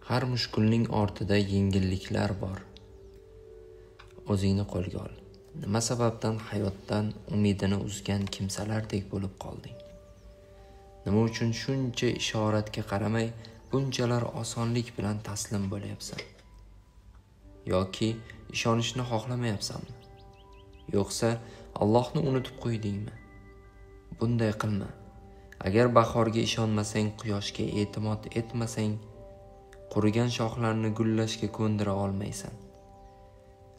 Har mushkulning ortida yengilliklar bor. O'zingni qo'lga ol. Nima sababdan hayotdan umidini uzgan kimsalardek bo'lib qolding? Nima uchun shuncha ishoratga qaramay bunchalar osonlik bilan taslim bo'lyapsan? Yoki ishonishni xohlamayapsanmi? Yo'qsa Allohni unutib qo'ydingmi? Bunday qilma. Agar bahorga ishonmasang, quyoshga e'timod etmasang, qurigan shoxlarni gullashga ko'ndira olmaysan.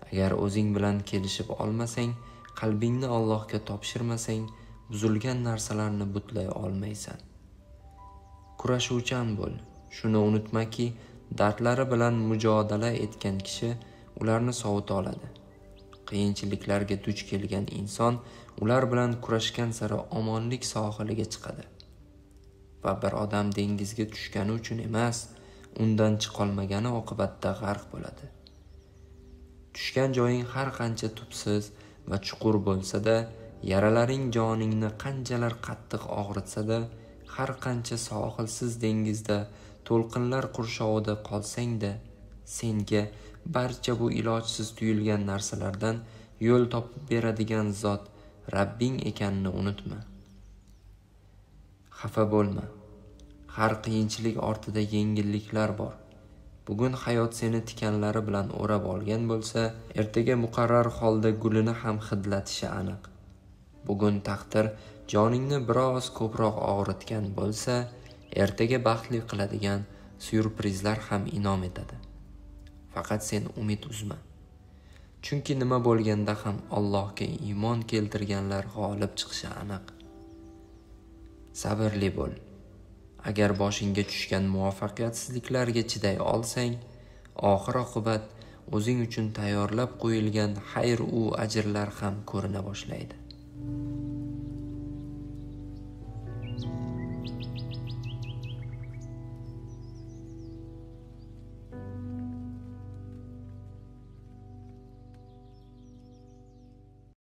Agar o'zing bilan kelishib olmasang, qalbingni Allohga topshirmasang, buzilgan narsalarni butlay olmaysan. Kurashuvchan bo'l. Shuni unutmaki, dardlari bilan mujodala etgan kishi ularni sovuta oladi. Qiyinchiliklarga duch kelgan inson ular bilan kurashgan sari omonlik sohiliga chiqadi. Va bir odam dengizga tushgani uchun emas, undan chiqolmagani oqibatda g'arq bo'ladi. Tushgan joying har qancha tubsiz va chuqur bo'lsa-da, yaralaring joningni qanchalar qattiq og'ritsa-da, har qancha sohilsiz dengizda to'lqinlar qurshovida qolsang-da, senga barcha bu ilojsiz tuyulgan narsalardan yo'l topib beradigan zot Rabbing ekanini unutma. Xafa bo'lma. Har qiyinchilik ortida yengilliklar bor. Bugun hayot seni tikanlari bilan o'rab olgan bo'lsa, ertaga muqarrar holda gulini ham hidlatishi aniq. Bugun taqdir joningni biroz ko'proq og'ritgan bo'lsa, ertaga baxtli qiladigan syurprizlar ham inom etadi. Faqat sen umid uzma. Chunki nima bo'lganda ham Allohga iymon keltirganlar g'olib chiqishi aniq. Sabrli bo'l. Agar boshingga tushgan muvaffaqiyatsizliklarga chiday olsang, oxir oqibat o'zing uchun tayyorlab qo'yilgan xayr u ajrlar ham ko'rina boshlaydi.